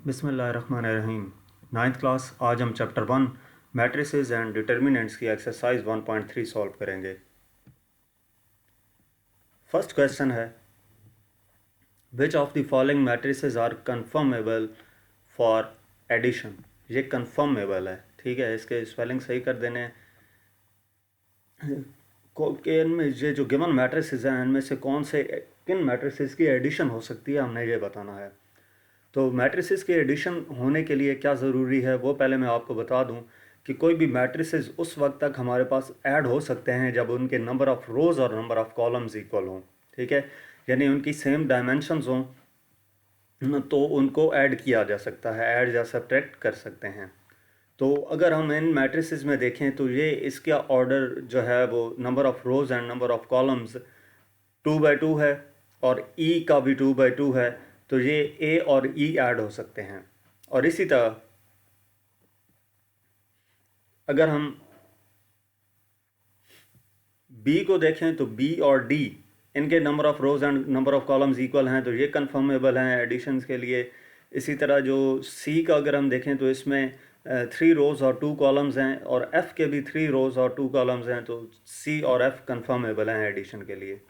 बिस्मिल्लाहिर्रहमानिर्रहीम। Ninth class. आज हम चैप्टर 1 मैट्रिसेस एंड डिटर्मिनेंट्स की एक्सरसाइज 1.3 सॉल्व करेंगे। फर्स्ट क्वेश्चन है, which of the following matrices are conformable for addition. ये कन्फर्मेबल है, ठीक है। इसके स्पेलिंग सही कर देने कि इनमें ये जो गिवन मैट्रिसेस हैं इनमें से कौन से किन मैट्रिसेस की एडिशन हो सकती है, हमने ये बताना है। तो मैट्रिसेस के एडिशन होने के लिए क्या ज़रूरी है वो पहले मैं आपको बता दूं कि कोई भी मैट्रिसेस उस वक्त तक हमारे पास ऐड हो सकते हैं जब उनके नंबर ऑफ़ रोज़ और नंबर ऑफ़ कॉलम्स इक्वल हों, ठीक है। यानी उनकी सेम डायमेंशंस हों तो उनको ऐड किया जा सकता है, ऐड या सब्ट्रैक्ट कर सकते हैं। तो अगर हम इन मैट्रिसेस में देखें तो ये इसका ऑर्डर जो है वो number of rows and number of columns 2/2 है और ई का भी 2/2 है। तो ये ए और ई ऐड हो सकते हैं। और इसी तरह अगर हम बी को देखें तो बी और डी इनके number of rows and number of columns equal हैं, तो ये कन्फर्मेबल हैं एडिशंस के लिए। इसी तरह जो सी का अगर हम देखें तो इसमें 3 रोज़ और 2 कॉलम्स हैं और एफ़ के भी 3 रोज़ और 2 कॉलम्स हैं, तो सी और एफ़ कन्फर्मेबल हैं एडिशन के लिए।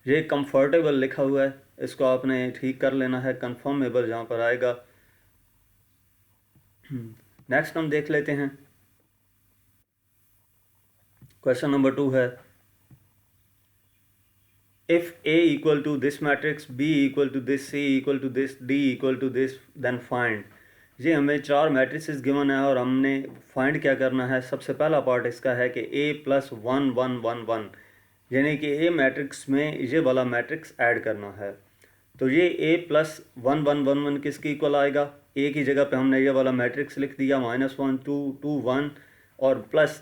ये कंफर्टेबल लिखा हुआ है, इसको आपने ठीक कर लेना है, कंफर्मेबल जहाँ पर आएगा। नेक्स्ट हम देख लेते हैं। क्वेश्चन नंबर 2 है, if A equal to this matrix, B equal to this, C equal to this, D equal to this, then find. ये हमें 4 मैट्रिसेस गिवन है और हमने फाइंड क्या करना है। सबसे पहला पार्ट इसका है कि A + 1 1 1 1, यानी कि A मैट्रिक्स में ये वाला मैट्रिक्स ऐड करना है। तो ये A + 1 1 1 1 किसकी इक्वल आएगा। A की जगह पे हमने ये वाला मैट्रिक्स लिख दिया, -1 2 2 1 और प्लस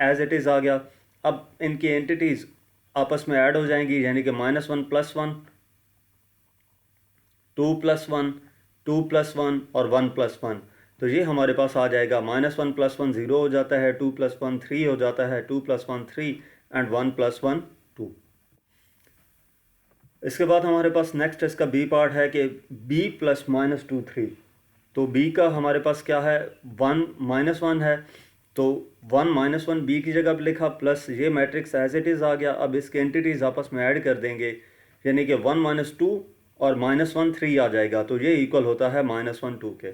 एज इट इज़ आ गया। अब इनकी एंटिटीज़ आपस में ऐड हो जाएंगी, यानी कि -1 + 1 2 + 1 2 + 1 और 1 + 1। तो ये हमारे पास आ जाएगा, -1 + 1 0 हो जाता है, 2 + 1 3 हो जाता है, 2 + 1 3 एंड 1 + 1 2। इसके बाद हमारे पास नेक्स्ट इसका बी पार्ट है कि b + -2 3। तो b का हमारे पास क्या है, 1 -1 है, तो 1 -1 b की जगह पर लिखा, प्लस ये मैट्रिक्स एज इट इज़ आ गया। अब इसके एंटिटीज़ आपस में ऐड कर देंगे, यानी कि 1 - 2 और -1 3 आ जाएगा, तो ये इक्वल होता है -1 2 के,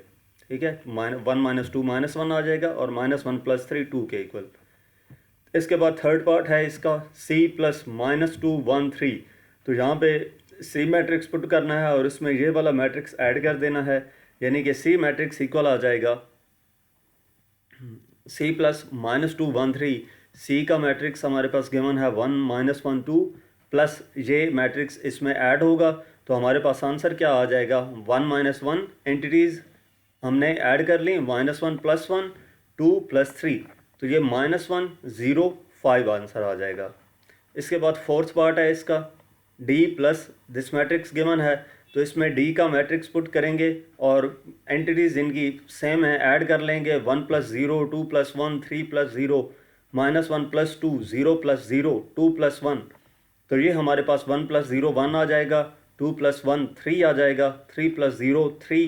ठीक है। 1 - 2 -1 आ जाएगा और -1 + 3 2 के इक्वल। इसके बाद थर्ड पार्ट है इसका C + -2 1 3। तो यहाँ पे C मैट्रिक्स पुट करना है और इसमें ये वाला मैट्रिक्स ऐड कर देना है, यानी कि C मैट्रिक्स इक्वल आ जाएगा C + -2 1 3। C का मैट्रिक्स हमारे पास गिवन है 1 - 1 2 प्लस ये मैट्रिक्स इसमें ऐड होगा, तो हमारे पास आंसर क्या आ जाएगा, 1 - 1 एंटिटीज़ हमने ऐड कर ली, -1 + 1 2 + 3, तो ये -1 0 5 आंसर आ जाएगा। इसके बाद फोर्थ पार्ट है इसका D + दिस मैट्रिक्स गिवन है, तो इसमें D का मैट्रिक्स पुट करेंगे और एंटिटीज़ इनकी सेम है, ऐड कर लेंगे, 1 + 0 2 + 1 3 + 0 -1 + 2 0 + 0 2 + 1। तो ये हमारे पास 1 + 0 1 आ जाएगा, 2 + 1 3 आ जाएगा, 3 + 0 3,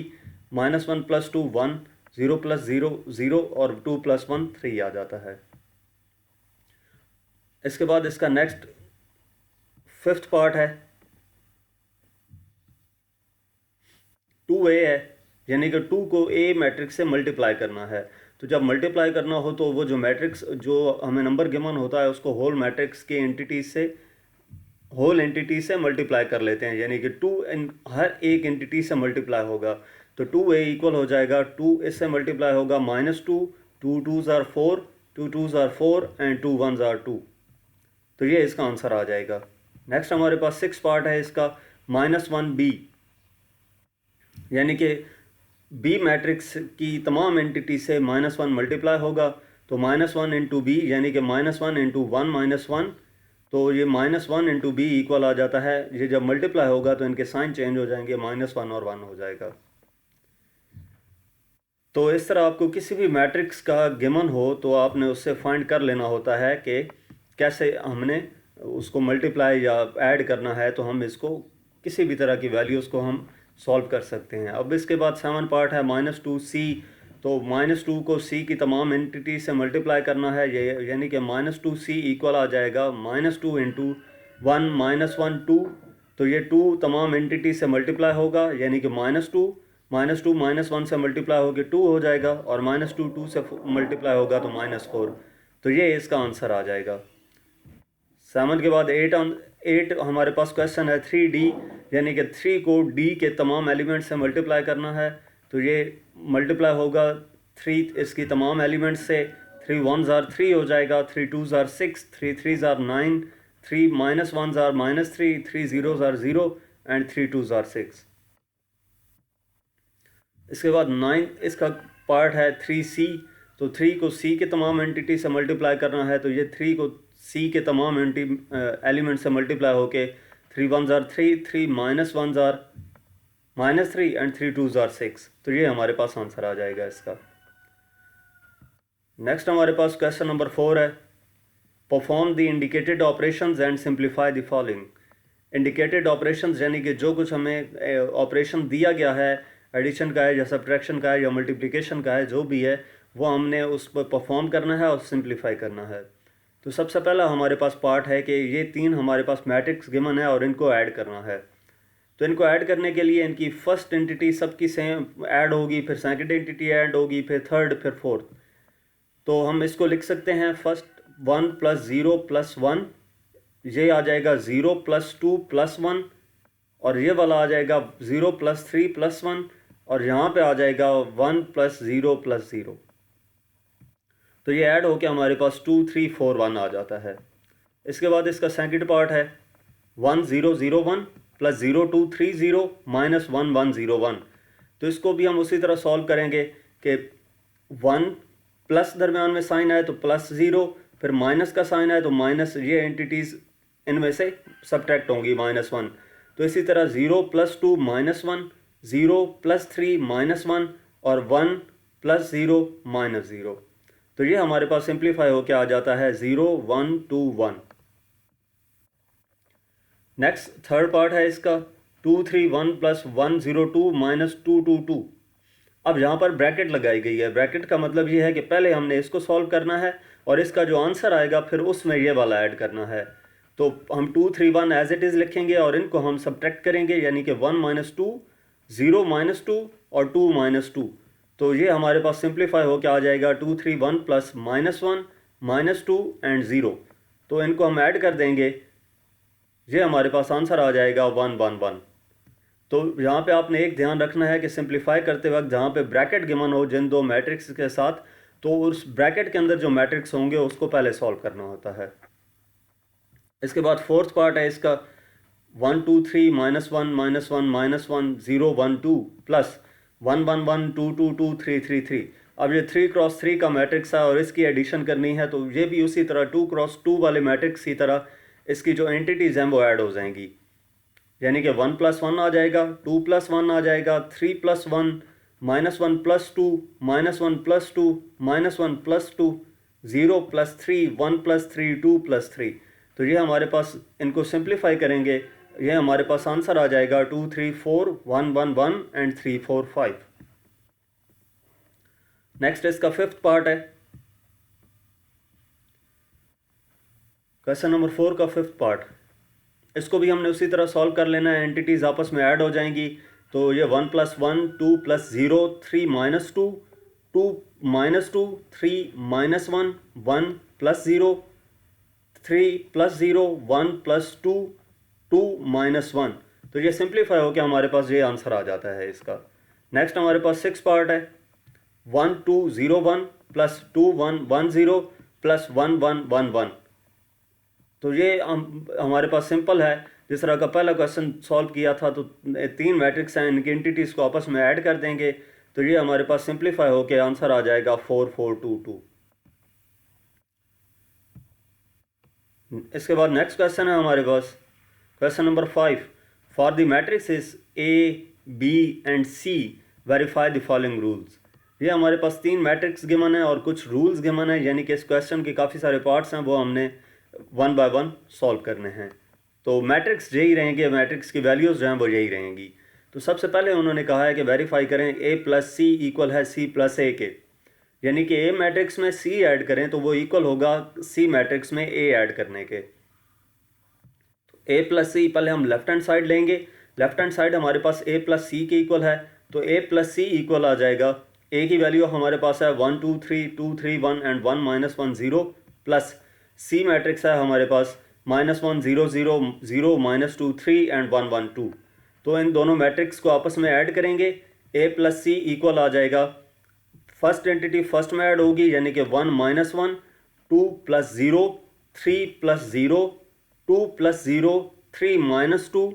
-1 + 2 1, 0 + 0 0 और 2 + 1 3 आ जाता है। इसके बाद इसका नेक्स्ट फिफ्थ पार्ट है 2a है, यानी कि 2 को a मैट्रिक्स से मल्टीप्लाई करना है। तो जब मल्टीप्लाई करना हो तो वो जो मैट्रिक्स जो हमें नंबर गिवन होता है उसको होल मैट्रिक्स की होल एंटिटी से मल्टीप्लाई कर लेते हैं, यानी कि 2 हर एक एंटिटी से मल्टीप्लाई होगा। तो 2a इक्वल हो जाएगा, 2 इससे मल्टीप्लाई होगा -2, 2 2s are 4, 2 2s are 4 and 2 1s are 2। तो ये इसका आंसर आ जाएगा। नेक्स्ट हमारे पास 6 पार्ट है इसका -1b, यानी कि बी मैट्रिक्स की तमाम एंटिटी से -1 मल्टीप्लाई होगा, तो -1 × b यानी कि -1 × 1 - 1, तो ये -1 × b इक्वल आ जाता है। ये जब मल्टीप्लाई होगा तो इनके साइन चेंज हो जाएंगे, -1 और 1 हो जाएगा। तो इस तरह आपको किसी भी मैट्रिक्स का गिवन हो तो आपने उससे फाइंड कर लेना होता है कि कैसे हमने उसको मल्टीप्लाई या ऐड करना है। तो हम इसको किसी भी तरह की वैल्यूज़ को हम सॉल्व कर सकते हैं। अब इसके बाद 7 पार्ट है -2c। तो -2 को c की तमाम एंटिटी से मल्टीप्लाई करना है, ये यानी कि -2c इक्वल आ जाएगा -2 इंटू 1 -1 2। तो ये 2 तमाम एंटिटी से मल्टीप्लाई होगा, यानी कि -2 -1 से मल्टीप्लाई होकर 2 हो जाएगा, और -2 2 से मल्टीप्लाई होगा तो -4। तो ये इसका आंसर आ जाएगा। 7 के बाद 8 हमारे पास क्वेश्चन है 3d, यानी कि 3 को d के तमाम एलिमेंट से मल्टीप्लाई करना है। तो ये मल्टीप्लाई होगा 3 इसकी तमाम एलिमेंट्स से, 3 1s are 3 हो जाएगा, 3 2s are 6, 3 3s are 9, 3 -1s are -3, 3 0s are 0 and 3 2s are 6। इसके बाद 9 इसका पार्ट है 3c। तो 3 को c के तमाम एंटिटी से मल्टीप्लाई करना है। तो ये 3 को c के तमाम एलिमेंट से मल्टीप्लाई होके 3 1s are 3, 3 -1s are -3 and 3 2s are 6। तो ये हमारे पास आंसर आ जाएगा इसका। नेक्स्ट हमारे पास क्वेश्चन नंबर 4 है, perform the indicated operations and simplify the following. Indicated operations यानी कि जो कुछ हमें ऑपरेशन दिया गया है, एडिशन का है या सब्ट्रैक्शन का है या मल्टीप्लिकेशन का है, जो भी है वो हमने उस पर परफॉर्म करना है और सिंप्लीफाई करना है। तो सबसे पहला हमारे पास पार्ट है कि ये 3 हमारे पास मैट्रिक्स गिवन है और इनको ऐड करना है। तो इनको ऐड करने के लिए इनकी फर्स्ट एंटिटी सबकी सेम ऐड होगी, फिर सेकंड एंटिटी ऐड होगी, फिर थर्ड, फिर फोर्थ। तो हम इसको लिख सकते हैं फर्स्ट 1 + 0 + 1, ये आ जाएगा 0 + 2 + 1, और ये वाला आ जाएगा 0 + 3 + 1, और यहाँ पे आ जाएगा 1 + 0 + 0। तो ये ऐड होके हमारे पास 2 3 4 1 आ जाता है। इसके बाद इसका सेकंड पार्ट है 1 0 0 1 + 0 2 3 0 -1 1 0 1। तो इसको भी हम उसी तरह सॉल्व करेंगे कि 1 प्लस दरम्यान में साइन आए तो +0, फिर माइनस का साइन आए तो माइनस, ये एंटिटीज़ इनमें से सब्ट्रैक्ट होंगी -1। तो इसी तरह 0 + 2 -1, 0 + 3 -1, और 1 + 0 -0। तो ये हमारे पास सिंप्लीफाई होकर आ जाता है 0 1 2 1। नेक्स्ट थर्ड पार्ट है इसका 2 3 1 + 1 0 2 -2 2 2। अब यहाँ पर ब्रैकेट लगाई गई है। ब्रैकेट का मतलब ये है कि पहले हमने इसको सॉल्व करना है और इसका जो आंसर आएगा फिर उसमें ये वाला ऐड करना है। तो हम 2 3 1 एज इट इज़ लिखेंगे और इनको हम सब्ट्रैक्ट करेंगे, यानी कि 1 - 2, 0 -2 और 2 -2। तो ये हमारे पास सिंप्लीफाई होकर आ जाएगा 2 3 1 + -1 -2 एंड 0। तो इनको हम ऐड कर देंगे, ये हमारे पास आंसर आ जाएगा 1 1 1। तो यहाँ पे आपने एक ध्यान रखना है कि सिंप्लीफाई करते वक्त जहाँ पे ब्रैकेट गिवन हो जिन दो मैट्रिक्स के साथ, तो उस ब्रैकेट के अंदर जो मैट्रिक्स होंगे उसको पहले सॉल्व करना होता है। इसके बाद फोर्थ पार्ट है इसका 1 2 3 -1 -1 -1 0 1 2 + 1 1 1 2 2 2 3 3 3। अब ये 3 × 3 का मैट्रिक्स है और इसकी एडिशन करनी है, तो ये भी उसी तरह 2 × 2 वाले मैट्रिक्स की तरह इसकी जो एंटिटीज़ हैं वो ऐड हो जाएंगी, यानी कि 1 + 1 आ जाएगा, 2 + 1 आ जाएगा, 3 + 1 -1 + 2 -1 + 2 -1 + 2 0 + 3 1 + 3 2 + 3। तो ये हमारे पास, इनको सिंप्लीफाई करेंगे, ये हमारे पास आंसर आ जाएगा 2 3 4 1 1 1 एंड 3 4 5। नेक्स्ट इसका फिफ्थ पार्ट है, क्वेश्चन नंबर 4 का फिफ्थ पार्ट। इसको भी हमने उसी तरह सॉल्व कर लेना है, एंटिटीज़ आपस में ऐड हो जाएंगी। तो ये 1 + 1 2 + 0 3 -2 2 -2 3 -1 1 + 0 3 + 0 1 + 2 2 -1। तो ये सिंप्लीफाई होकर हमारे पास ये आंसर आ जाता है इसका। नेक्स्ट हमारे पास 6 पार्ट है 1 2 0 1 + 2 1 1 0 + 1 1 1 1। तो ये हमारे पास सिंपल है, जिस तरह का पहला क्वेश्चन सॉल्व किया था। तो 3 मैट्रिक्स हैं, इनकी एंटिटीज़ को आपस में ऐड कर देंगे, तो ये हमारे पास सिंप्लीफाई होकर आंसर आ जाएगा 4 4 2 2। इसके बाद नेक्स्ट क्वेश्चन है हमारे पास question number 5, for the matrices A B and C verify the following rules. ये हमारे पास 3 मैट्रिक्स गिवन है और कुछ रूल्स गिवन है, यानी कि इस क्वेश्चन के काफ़ी सारे पार्ट्स हैं, वो हमने 1 बाय 1 सॉल्व करने हैं। तो मैट्रिक्स यही रहेंगे, मैट्रिक्स की वैल्यूज़ जो हैं वो यही रहेंगी। तो सबसे पहले उन्होंने कहा है कि वेरीफाई करें ए प्लस सी इक्वल है सी प्लस ए के, यानी कि ए मैट्रिक्स में सी ऐड करें तो वो इक्वल होगा सी मैट्रिक्स में ए ऐड करने के। तो ए प्लस सी पहले हम लेफ्ट हैंड साइड लेंगे, लेफ्ट हैंड साइड हमारे पास ए प्लस सी के इक्वल है, तो ए प्लस सी इक्वल आ जाएगा, ए की वैल्यू हमारे पास है 1 2 3 2 3 1 एंड 1 -1 0 प्लस सी मैट्रिक्स है हमारे पास -1 0 0 0 -2 3 एंड 1 1 2। तो इन दोनों मैट्रिक्स को आपस में ऐड करेंगे, ए प्लस सी इक्वल आ जाएगा, फर्स्ट एंटिटी फर्स्ट में ऐड होगी यानी कि 1 -1 2 + 0 3 + 0 2 + 0 3 -2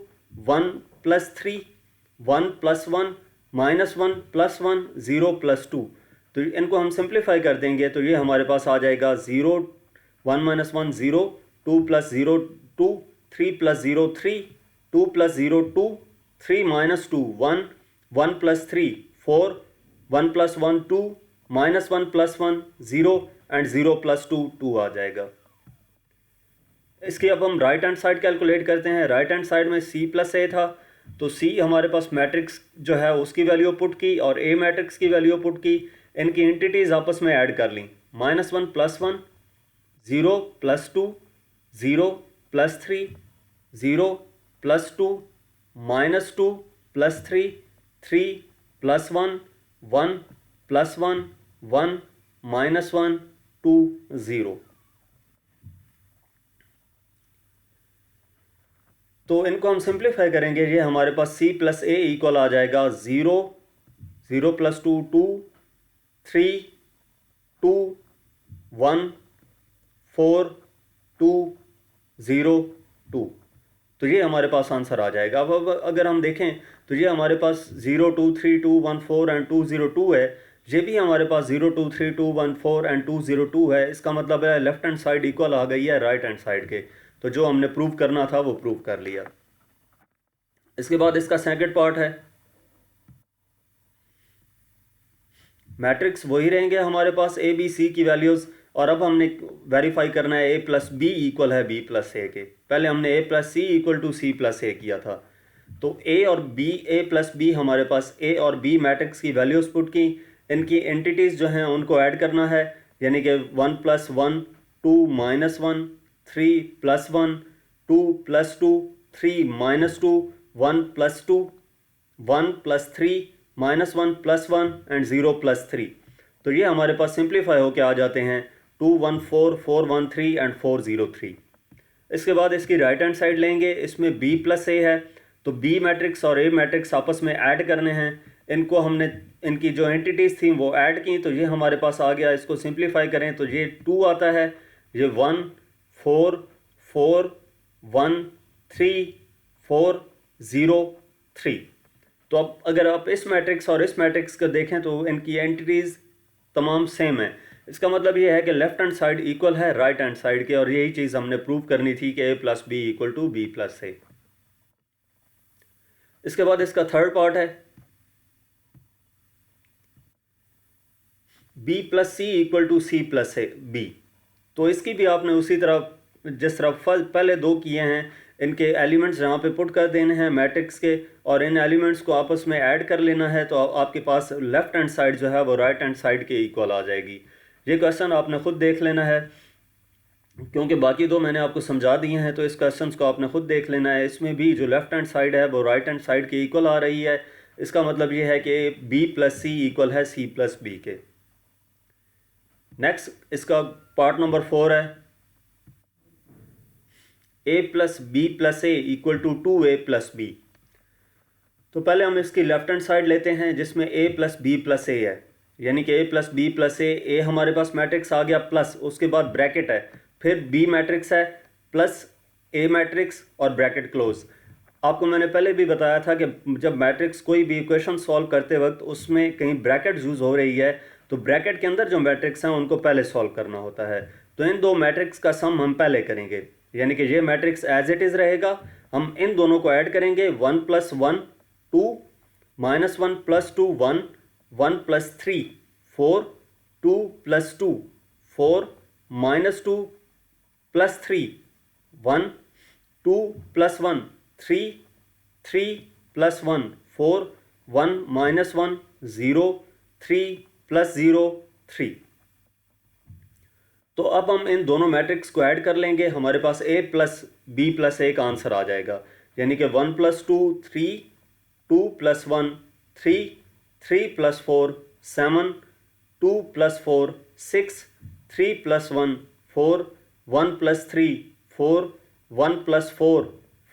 1 + 3 1 + 1 -1 + 1 0 + 2। तो इनको हम सिंप्लीफाई कर देंगे तो ये हमारे पास आ जाएगा 0 1 -1 0 2 + 0 2 3 + 0 3 2 + 0 2 3 -2 1 1 + 3 4 1 + 1 2 -1 + 1 0 एंड 0 + 2 2 आ जाएगा। इसकी अब हम राइट हैंड साइड कैलकुलेट करते हैं। राइट हैंड साइड में सी प्लस ए था, तो सी हमारे पास मैट्रिक्स जो है उसकी वैल्यू पुट की और ए मैट्रिक्स की वैल्यू पुट की, इनकी एंटिटीज आपस में ऐड कर ली, -1 + 1 0 + 2 0 + 3 0 + 2 -2 + 3 3 + 1 1 + 1 1 -1 2 0। तो इनको हम सिंप्लीफाई करेंगे, ये हमारे पास c + a इक्वल आ जाएगा 0 0 + 2 2 3 2 1 4 2 0 2। तो ये हमारे पास आंसर आ जाएगा। अब अगर हम देखें तो ये हमारे पास 0 2 3 2 1 4 एंड 2 0 2 है, ये भी हमारे पास 0 2 3 2 1 4 एंड 2 0 2 है। इसका मतलब है लेफ्ट हैंड साइड इक्वल आ गई है राइट हैंड साइड के, तो जो हमने प्रूव करना था वो प्रूव कर लिया। इसके बाद इसका सेकंड पार्ट है, मैट्रिक्स वही रहेंगे हमारे पास ए बी सी की वैल्यूज़, और अब हमने वेरीफाई करना है ए प्लस बी इक्वल है बी प्लस ए के। पहले हमने A plus C equal to C plus A किया था, तो ए और बी ए प्लस बी हमारे पास ए और बी मैट्रिक्स की वैल्यूज़ पुट की, इनकी एंटिटीज़ जो हैं उनको ऐड करना है, यानी कि 1 + 1 2 -1 3 + 1 2 + 2 3 -2 1 + 2 1 + 3 -1 + 1 एंड 0 + 3। तो ये हमारे पास सिंप्लीफाई होके आ जाते हैं 2 1 4 4 1 3 एंड 4 0 3। इसके बाद इसकी राइट हैंड साइड लेंगे, इसमें b + a है, तो b मैट्रिक्स और a मैट्रिक्स आपस में ऐड करने हैं, इनको हमने इनकी जो एंटिटीज़ थी वो ऐड की, तो ये हमारे पास आ गया। इसको सिंप्लीफाई करें तो ये 2 आता है, ये 1 4 4 1 3 4 0 3। तो अब अगर आप इस मैट्रिक्स और इस मैट्रिक्स को देखें तो इनकी एंटिटीज़ तमाम सेम है। इसका मतलब ये है कि लेफ्ट हैंड साइड इक्वल है राइट हैंड साइड के, और यही चीज़ हमने प्रूव करनी थी कि a + b = b + a। इसके बाद इसका थर्ड पार्ट है b + c = c + a b। तो इसकी भी आपने उसी तरह जिस तरह पहले दो किए हैं, इनके एलिमेंट्स यहाँ पे पुट कर देने हैं मैट्रिक्स के, और इन एलिमेंट्स को आपस में ऐड कर लेना है, तो आपके पास लेफ्ट हैंड साइड जो है वो राइट हैंड साइड के इक्वल आ जाएगी। ये क्वेश्चन आपने खुद देख लेना है, क्योंकि बाकी दो मैंने आपको समझा दिए हैं, तो इस क्वेश्चन को आपने खुद देख लेना है। इसमें भी जो लेफ्ट हैंड साइड है वो राइट हैंड साइड के इक्वल आ रही है। इसका मतलब ये है कि b + c इक्वल है c + b के। नेक्स्ट इसका पार्ट नंबर 4 है, a + b + a = 2a + b। तो पहले हम इसकी लेफ्ट हैंड साइड लेते हैं जिसमें a + b + a है, यानी कि a + b + a हमारे पास मैट्रिक्स आ गया, प्लस उसके बाद ब्रैकेट है, फिर b मैट्रिक्स है प्लस a मैट्रिक्स और ब्रैकेट क्लोज। आपको मैंने पहले भी बताया था कि जब मैट्रिक्स कोई भी इक्वेशन सॉल्व करते वक्त उसमें कहीं ब्रैकेट यूज़ हो रही है, तो ब्रैकेट के अंदर जो मैट्रिक्स हैं उनको पहले सॉल्व करना होता है। तो इन दो मैट्रिक्स का सम हम पहले करेंगे, यानी कि ये मैट्रिक्स एज इट इज़ रहेगा, हम इन दोनों को ऐड करेंगे, 1 + 1 2 -1 + 2 1 1 + 3 4 2 + 2 4 -2 + 3 1 2 + 1 3 3 + 1 4, 1 माइनस 1 0, 3 प्लस 0 3। तो अब हम इन दोनों मैट्रिक्स को ऐड कर लेंगे, हमारे पास a प्लस बी प्लस ए का आंसर आ जाएगा, यानी कि 1 plus 2 3, 2 plus 1 3, 3 plus 4 7, 2 plus 4 6, 3 plus 1 4, 1 plus 3 4, 1 plus 4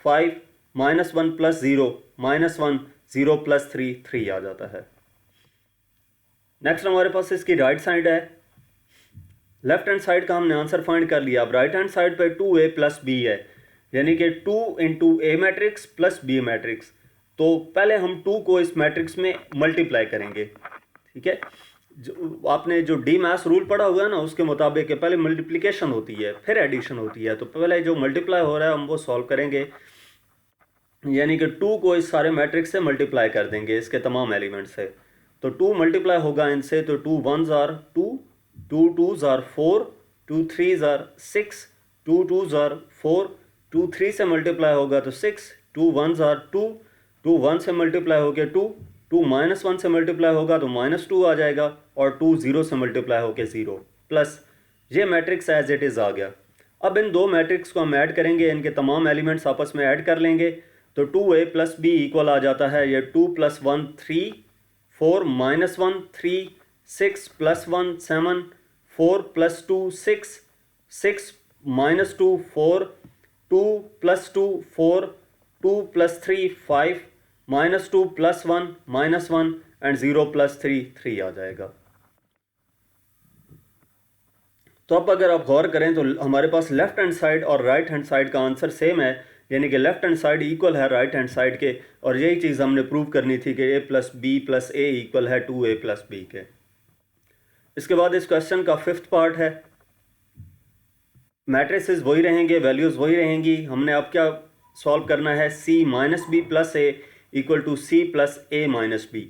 5, minus 1 plus 0 minus 1, 0 plus 3 3 आ जाता है। नेक्स्ट हमारे पास इसकी राइट साइड है, लेफ्ट हैंड साइड का हमने आंसर फाइंड कर लिया। अब राइट हैंड साइड पे 2a प्लस बी है, यानी कि 2 इंटू ए मैट्रिक्स प्लस बी मैट्रिक्स। तो पहले हम 2 को इस मैट्रिक्स में मल्टीप्लाई करेंगे, ठीक है। आपने जो डी मैथ्स रूल पढ़ा हुआ है ना, उसके मुताबिक पहले मल्टीप्लिकेशन होती है फिर एडिशन होती है। तो पहले जो मल्टीप्लाई हो रहा है हम वो सॉल्व करेंगे, यानी कि 2 को इस सारे मैट्रिक्स से मल्टीप्लाई कर देंगे, इसके तमाम एलिमेंट से। तो 2 मल्टीप्लाई होगा इनसे, तो 2 1s are 2, 2 2s are 4, 2 3s are 6, 2 2s are 4, 2 3 से मल्टीप्लाई होगा तो 6, 2 1s आर 2, 2 1 से मल्टीप्लाई हो गया 2, 2 माइनस 1 से मल्टीप्लाई होगा तो माइनस 2 आ जाएगा, और 2 0 से मल्टीप्लाई होकर 0 प्लस ये मैट्रिक्स एज इट इज़ आ गया। अब इन दो मैट्रिक्स को हम ऐड करेंगे, इनके तमाम एलिमेंट्स आपस में ऐड कर लेंगे, तो 2a प्लस बी इक्वल आ जाता है ये 2 plus 1 3, 4 minus 1 3, 6 plus 1 7, 4 plus 2 6, 6 minus 2 4, 2 plus 2 4, 2 plus 3 5, minus 2 plus 1 minus 1, and 0 plus 3 3 आ जाएगा। तो अब अगर आप गौर करें तो हमारे पास लेफ्ट हैंड साइड और राइट हैंड साइड का आंसर सेम है, यानी कि लेफ्ट हैंड साइड इक्वल है राइट हैंड साइड के, और यही चीज़ हमने प्रूव करनी थी कि a plus B plus A equal है 2a प्लस बी के। इसके बाद इस क्वेश्चन का 5th पार्ट है, मैट्रिसेस वही रहेंगे, वैल्यूज़ वही रहेंगी। हमने अब क्या सॉल्व करना है, c minus B plus A equal to C plus A minus B.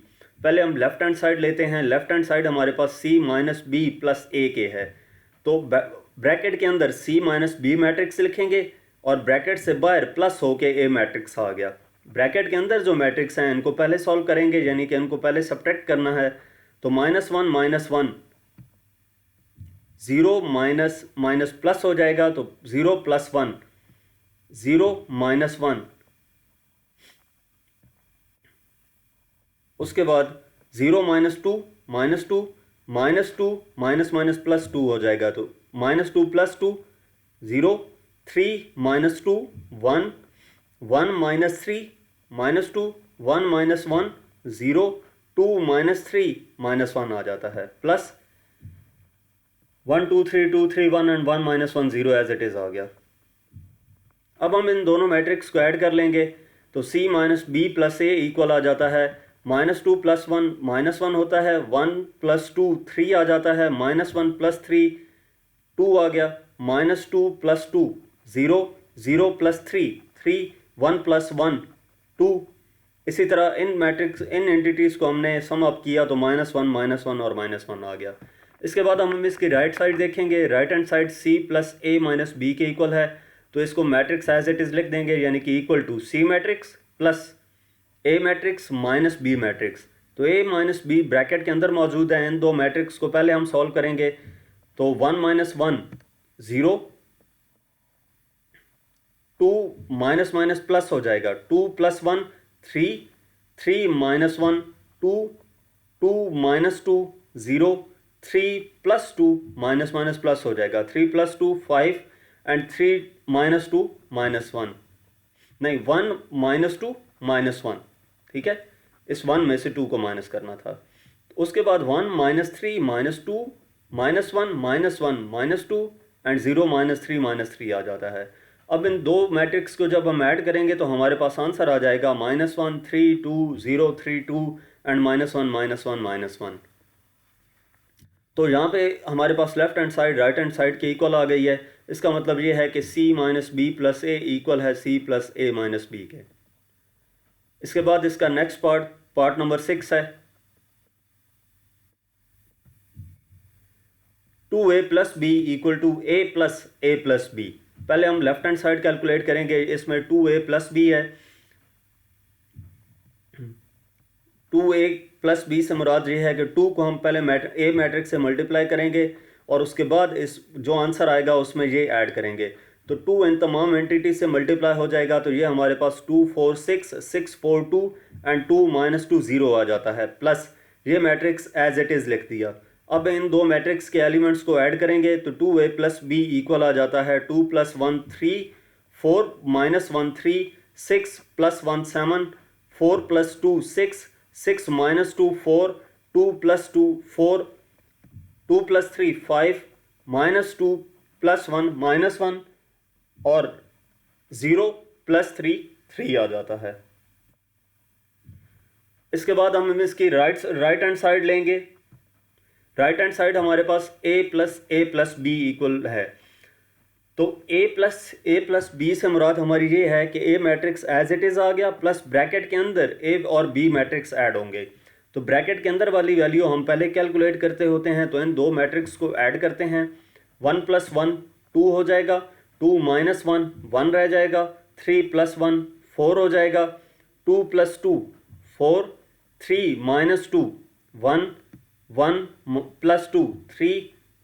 पहले हम लेफ्ट हैंड साइड लेते हैं, लेफ्ट हैंड साइड हमारे पास c minus B plus A के है, तो ब्रैकेट के अंदर c माइनस बी मैट्रिक्स लिखेंगे और ब्रैकेट से बाहर प्लस होके ए मैट्रिक्स आ गया। ब्रैकेट के अंदर जो मैट्रिक्स हैं इनको पहले सॉल्व करेंगे, यानी कि इनको पहले सब्ट्रैक्ट करना है। तो minus 1 minus 1 0 minus minus plus हो जाएगा, तो 0 प्लस 1 0 माइनस 1, उसके बाद 0 minus 2 minus 2 minus 2 minus minus plus 2 हो जाएगा, तो minus 2 plus 2 0, 3 minus 2 1, 1 minus 3 minus 2, 1 minus 1 0, 2 minus 3 minus 1 आ जाता है, plus 1 2 3 2 3 1 and 1 minus 1 0 as it is आ गया। अब हम इन दोनों मैट्रिक्स को ऐड कर लेंगे, तो c minus B plus A equal आ जाता है माइनस 2 प्लस 1 माइनस 1 होता है, 1 प्लस 2 3 आ जाता है, माइनस 1 प्लस 3 2 आ गया, माइनस 2 प्लस 2 0, 0 प्लस 3 3, 1 प्लस 1 2। इसी तरह इन मैट्रिक्स इन एंटिटीज़ को हमने सम अप किया तो माइनस 1 और माइनस 1 आ गया। इसके बाद हम इसकी राइट साइड देखेंगे, राइट हैंड साइड c plus A minus B के इक्वल है, तो इसको मैट्रिक्स एज इट इज़ लिख देंगे, यानी कि equal to c matrix plus A matrix minus B matrix. तो a माइनस बी ब्रैकेट के अंदर मौजूद है, इन दो मैट्रिक्स को पहले हम सॉल्व करेंगे। तो 1 माइनस 1 0, 2 माइनस माइनस प्लस हो जाएगा, 2 plus 1 3, 3 minus 1 2, 2 minus 2 0, 3 plus 2 minus minus plus हो जाएगा, 3 प्लस 2 5, एंड 3 माइनस 2 माइनस 1, नहीं 1 माइनस 2 माइनस 1, ठीक है, इस 1 में से 2 को माइनस करना था। उसके बाद 1 minus 3 minus 2 minus 1 minus 1 minus 2, and 0 minus 3 आ जाता है। अब इन दो मैट्रिक्स को जब हम ऐड करेंगे तो हमारे पास आंसर आ जाएगा minus 1 3 2 0 3 2 and minus 1 minus 1 minus 1। तो यहाँ पे हमारे पास left hand side right hand side के इक्वल आ गई है। इसका मतलब ये है कि c minus B plus A equal है c plus A minus B के। इसके बाद इसका नेक्स्ट पार्ट नंबर 6 है, 2a plus B equal to a plus B. पहले हम लेफ्ट हैंड साइड कैलकुलेट करेंगे, इसमें 2a प्लस बी है, 2a प्लस बी से मुराद ये है कि 2 को हम पहले ए मैट्रिक्स से मल्टीप्लाई करेंगे और उसके बाद इस जो आंसर आएगा उसमें ये ऐड करेंगे। तो 2 इन तमाम एंटिटी से मल्टीप्लाई हो जाएगा, तो ये हमारे पास 2 4 6 6 4 2 एंड 2 -2 0 आ जाता है, प्लस ये मैट्रिक्स एज इट इज़ लिख दिया। अब इन दो मैट्रिक्स के एलिमेंट्स को ऐड करेंगे तो 2a प्लस बी इक्वल आ जाता है 2 + 1 3 4 -1 3 6 + 1 7 4 + 2 6 6 - 2 4 2 + 2 4 2 + 3 5 -2 + 1 -1 और 0 + 3 3 आ जाता है। इसके बाद हम इसकी राइट हैंड साइड लेंगे। राइट हैंड साइड हमारे पास a + b इक्वल है, तो a प्लस बी से मुराद हमारी ये है कि a matrix as it is आ गया, प्लस ब्रैकेट के अंदर a और b मैट्रिक्स ऐड होंगे। तो ब्रैकेट के अंदर वाली वैल्यू हम पहले कैलकुलेट करते होते हैं, तो इन दो मैट्रिक्स को ऐड करते हैं। 1 + 1 2 हो जाएगा, 2 - 1 1 रह जाएगा, 3 + 1 4 हो जाएगा, 2 + 2 4 3 - 2 1 1 + 2 3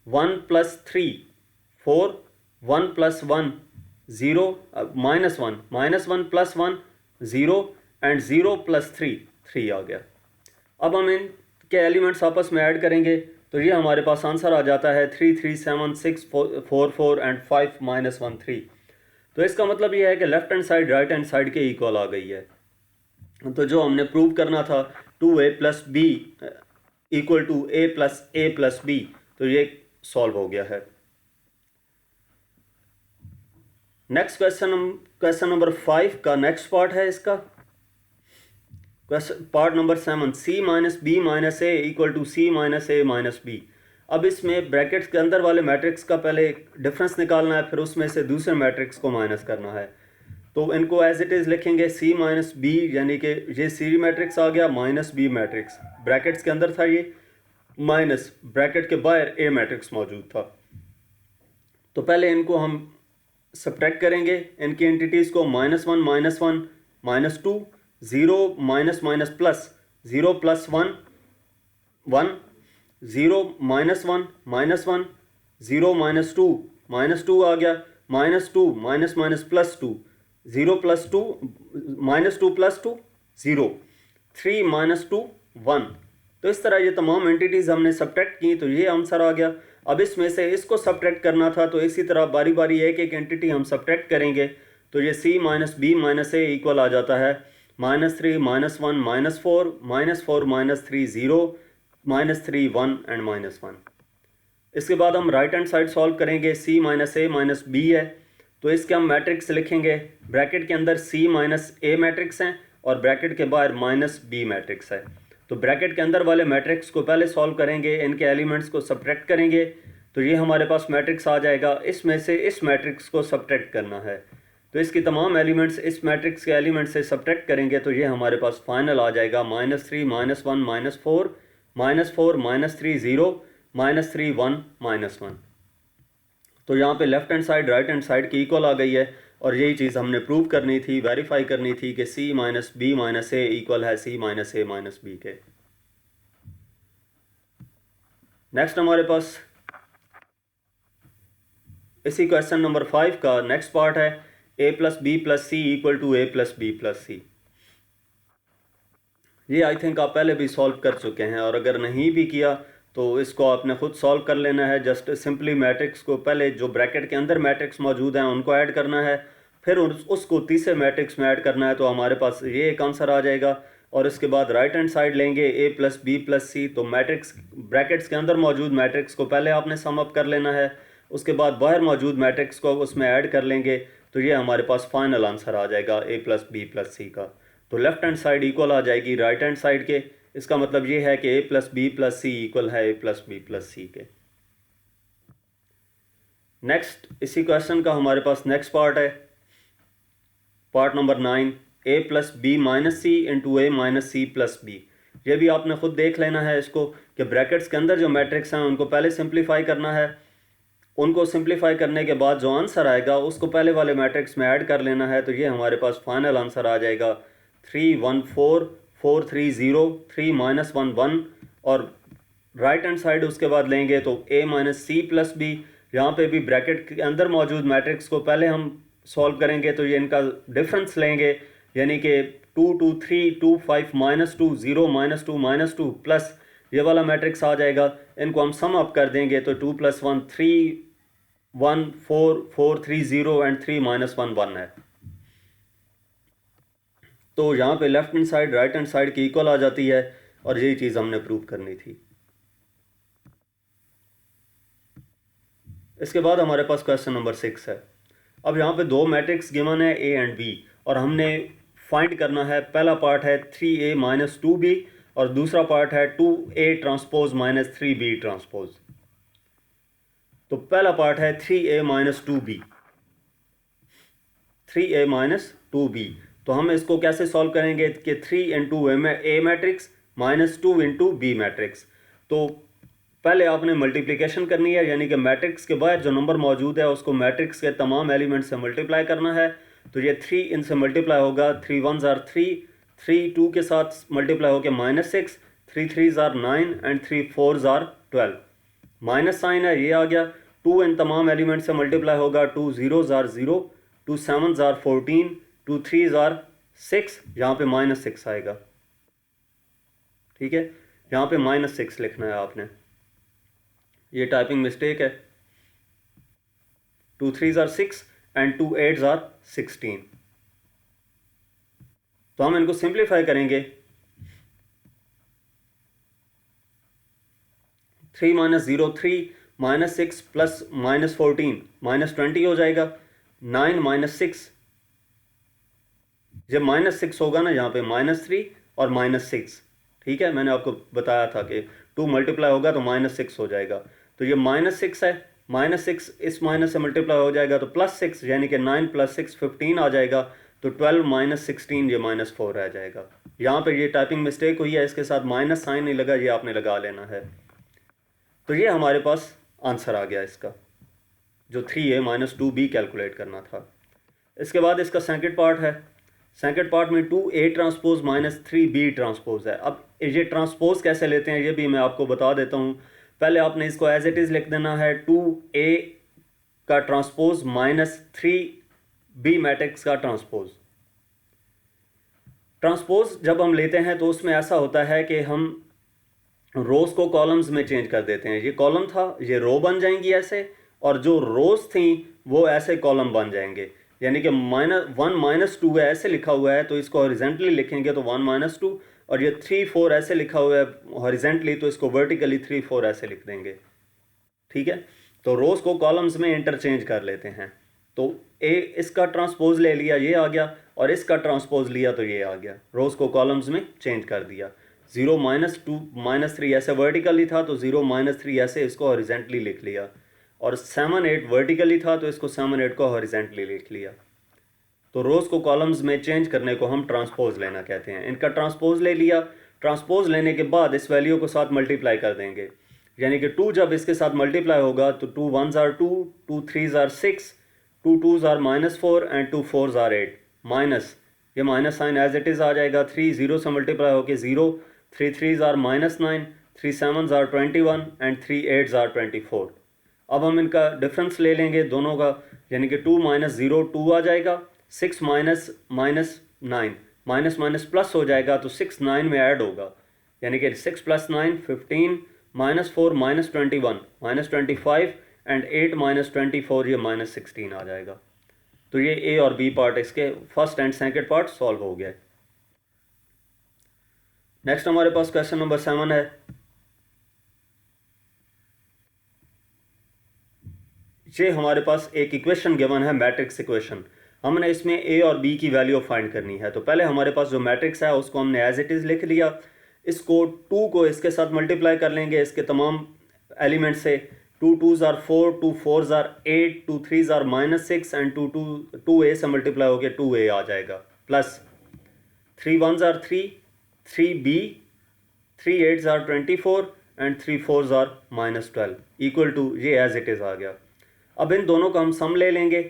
1 + 3 4 1 + 1 0 -1 -1 + 1 0 एंड 0 + 3 3 आ गया। अब हम इनके एलिमेंट्स आपस में ऐड करेंगे तो ये हमारे पास आंसर आ जाता है 3 3 7 6 4 4 एंड 5 -1 3। तो इसका मतलब ये है कि left hand side right hand side के इक्वल आ गई है। तो जो हमने प्रूव करना था 2a + b = a + b, तो ये सॉल्व हो गया है। नेक्स्ट क्वेश्चन नंबर 5 का नेक्स्ट पार्ट है इसका part number 7, c - b - a = c - a - b। अब इसमें ब्रैकेट्स के अंदर वाले मैट्रिक्स का पहले डिफरेंस निकालना है, फिर उसमें से दूसरे मैट्रिक्स को माइनस करना है। तो इनको एज इट इज़ लिखेंगे c - b, यानी कि ये c मैट्रिक्स आ गया -b मैट्रिक्स, ब्रैकेट्स के अंदर था ये, माइनस ब्रैकेट के बाहर a मैट्रिक्स मौजूद था। तो पहले इनको हम सब्ट्रैक्ट करेंगे, इनकी एंटिटीज़ को -1 -1 -2 0 प्लस 0 + 1 1 0 -1 -1 0 - 2 आ गया, -2 +2 0 + 2 -2 + 2 0 3 - 2 1। तो इस तरह ये तमाम एंटिटीज़ हमने सब्ट्रैक्ट की, तो ये आंसर आ गया। अब इसमें से इसको सब्ट्रैक्ट करना था, तो इसी तरह बारी बारी एक एक एंटिटी हम सब्ट्रैक्ट करेंगे। तो ये c - b - a इक्वल आ जाता है -3 -1 -4 -4 -3 0 -3 1 एंड -1। इसके बाद हम राइट हैंड साइड सॉल्व करेंगे। c - a - b है, तो इसके हम मैट्रिक्स लिखेंगे। ब्रैकेट के अंदर c - a मैट्रिक्स हैं और ब्रैकेट के बाहर -b मैट्रिक्स है। तो ब्रैकेट के अंदर वाले मैट्रिक्स को पहले सॉल्व करेंगे, इनके एलिमेंट्स को सब्ट्रैक्ट करेंगे, तो ये हमारे पास मैट्रिक्स आ जाएगा। इसमें से इस मैट्रिक्स को सब्ट्रैक्ट करना है, तो इसकी तमाम एलिमेंट्स इस मैट्रिक्स के एलिमेंट से सब्ट्रैक्ट करेंगे, तो ये हमारे पास फाइनल आ जाएगा -3 -1 -4 -4 -3 0 -3 1 -1। तो यहाँ पे left hand side right hand side की इक्वल आ गई है, और यही चीज़ हमने प्रूव करनी थी, वेरीफाई करनी थी कि c - b - a इक्वल है c - a - b के। नेक्स्ट हमारे पास इसी क्वेश्चन नंबर 5 का नेक्स्ट पार्ट है a + b + c = a + b + c। ये आई थिंक आप पहले भी सॉल्व कर चुके हैं, और अगर नहीं भी किया तो इसको आपने खुद सॉल्व कर लेना है। जस्ट सिंपली मैट्रिक्स को पहले जो ब्रैकेट के अंदर मैट्रिक्स मौजूद हैं उनको ऐड करना है, फिर उसको तीसरे मैट्रिक्स में ऐड करना है, तो हमारे पास ये एक आंसर आ जाएगा। और इसके बाद राइट हैंड साइड लेंगे a + b + c, तो मैट्रिक्स ब्रैकेट्स के अंदर मौजूद मैट्रिक्स को पहले आपने सम अप कर लेना है, उसके बाद बाहर मौजूद मैट्रिक्स को उसमें ऐड कर लेंगे, तो ये हमारे पास फाइनल आंसर आ जाएगा a + b + c का। तो लेफ्ट हैंड साइड इक्वल आ जाएगी राइट हैंड साइड के। इसका मतलब ये है कि a + b + c इक्वल है a + b + c के। नेक्स्ट इसी क्वेश्चन का हमारे पास नेक्स्ट पार्ट है, part number 9, a + b - c * a - c + b। ये भी आपने खुद देख लेना है इसको कि ब्रैकेट्स के अंदर जो मैट्रिक्स हैं उनको पहले सिंप्लीफाई करना है, उनको सिंप्लीफाई करने के बाद जो आंसर आएगा उसको पहले वाले मैट्रिक्स में ऐड कर लेना है, तो ये हमारे पास फाइनल आंसर आ जाएगा 3 1 4 4 3 0, 3 -1 1, और राइट हैंड साइड उसके बाद लेंगे तो a minus C plus B. यहाँ पे भी ब्रैकेट के अंदर मौजूद मैट्रिक्स को पहले हम सॉल्व करेंगे, तो ये इनका डिफरेंस लेंगे, यानी कि 2 2 3 2 5 -2 0 -2 प्लस ये वाला मैट्रिक्स आ जाएगा। इनको हम सम अप कर देंगे तो 2 + 1 3 1 4 4 3 0 एंड 3 -1 1 है। तो यहाँ पे left hand side right hand side की इक्वल आ जाती है, और यही चीज़ हमने प्रूव करनी थी। इसके बाद हमारे पास क्वेश्चन नंबर 6 है। अब यहाँ पे दो मैट्रिक्स गिवन है ए एंड बी, और हमने फाइंड करना है, पहला पार्ट है 3a - 2b और दूसरा पार्ट है 2a ट्रांसपोज - 3b ट्रांसपोज। तो पहला पार्ट है 3a - 2b, 3a - 2b। तो हम इसको कैसे सॉल्व करेंगे कि 3 इंटू ए मैट्रिक्स -2 इंटू बी मैट्रिक्स। तो पहले आपने मल्टीप्लिकेशन करनी है, यानी कि मैट्रिक्स के बाहर जो नंबर मौजूद है उसको मैट्रिक्स के तमाम एलिमेंट से मल्टीप्लाई करना है। तो ये 3 इनसे मल्टीप्लाई होगा, 3 1s are 3, 3 2 के साथ मल्टीप्लाई होकर -6, 3 3s are 9 and 3 4s are 12। Minus sign है, ये आ गया। 2 इन तमाम एलिमेंट से मल्टीप्लाई होगा, 2 0s are 0, 2 7s are 14, 2 3s are 6, यहाँ पे -6 आएगा। ठीक है, यहाँ पे -6 लिखना है आपने, ये टाइपिंग मिस्टेक है। 2 3s are 6 and 2 8s are 16। तो हम इनको सिंप्लीफाई करेंगे, 3 - 0 3 -6 प्लस -14 -20 हो जाएगा। 9 - 6, जब -6 होगा ना यहाँ पे -3 और -6। ठीक है, मैंने आपको बताया था कि 2 मल्टीप्लाई होगा तो -6 हो जाएगा। तो ये -6 है, -6 इस माइनस से मल्टीप्लाई हो जाएगा तो +6, यानी कि 9 + 6 15 आ जाएगा। तो 12 - 16 ये -4 रह जाएगा। यहाँ पे ये टाइपिंग मिस्टेक हुई है, इसके साथ माइनस साइन नहीं लगा, ये आपने लगा लेना है। तो ये हमारे पास आंसर आ गया इसका, जो 3a - 2b कैलकुलेट करना था। इसके बाद इसका सेकंड पार्ट है। सेकंड पार्ट में 2a ट्रांसपोज - 3b ट्रांसपोज है। अब ये ट्रांसपोज कैसे लेते हैं ये भी मैं आपको बता देता हूँ। पहले आपने इसको एज इट इज़ लिख देना है, 2a का ट्रांसपोज - 3b मैट्रिक्स का ट्रांसपोज। ट्रांसपोज जब हम लेते हैं तो उसमें ऐसा होता है कि हम रोज को कॉलम्स में चेंज कर देते हैं। ये कॉलम था, ये रो बन जाएंगी ऐसे, और जो रोज थी वो ऐसे कॉलम बन जाएंगे। यानी कि -1 - 2 है, ऐसे लिखा हुआ है तो इसको हॉरिजेंटली लिखेंगे तो 1 - 2, और ये 3 4 ऐसे लिखा हुआ है हॉरिजेंटली तो इसको वर्टिकली 3 4 ऐसे लिख देंगे। ठीक है, तो रोज को कॉलम्स में इंटरचेंज कर लेते हैं। तो ए इसका ट्रांसपोज ले लिया, ये आ गया, और इसका ट्रांसपोज लिया तो ये आ गया। रोज को कॉलम्स में चेंज कर दिया। 0 - 2 - 3 ऐसे वर्टिकली था तो 0 - 3 ऐसे इसको हॉरिजेंटली लिख लिया, और 7 8 वर्टिकली था तो इसको 7 8 को हॉरिजेंटली लिख लिया। तो रोज को कॉलम्स में चेंज करने को हम ट्रांसपोज लेना कहते हैं। इनका ट्रांसपोज ले लिया। ट्रांसपोज लेने के बाद इस वैल्यू को साथ मल्टीप्लाई कर देंगे, यानी कि 2 जब इसके साथ मल्टीप्लाई होगा तो 2 1s are 2, 2 3s are 6, 2 2s are -4 and 2 4s are 8। Minus, ये minus sign as it is आ जाएगा। 3 0 से मल्टीप्लाई होकर 0, 3 3s are -9, 3 7s are 21 and 3 8s are 24। अब हम इनका डिफरेंस ले लेंगे दोनों का, यानी कि 2 - 0 2 आ जाएगा, 6 -9 माइनस माइनस प्लस हो जाएगा तो 6 9 में ऐड होगा, यानी कि 6 + 9 15, -4 -21 -25 एंड 8 -24 ये -16 आ जाएगा। तो ये ए और बी पार्ट इसके first and second part solve हो गया। नेक्स्ट हमारे पास क्वेश्चन नंबर 7 है। ये हमारे पास एक इक्वेशन गिवन है, मैट्रिक्स इक्वेशन। हमने इसमें ए और बी की वैल्यू फाइंड करनी है। तो पहले हमारे पास जो मैट्रिक्स है उसको हमने एज इट इज़ लिख लिया। इसको 2 को इसके साथ मल्टीप्लाई कर लेंगे, इसके तमाम एलिमेंट से। 2 2s are 4, 2 4s are 8, 2 3s are -6 and 2a से मल्टीप्लाई हो गया 2a आ जाएगा, plus 3 1s are 3, 3b, 3 8s are 24 and 3 4s are -12 equal to, ये एज इट इज़ आ गया। अब इन दोनों का हम सम ले लेंगे।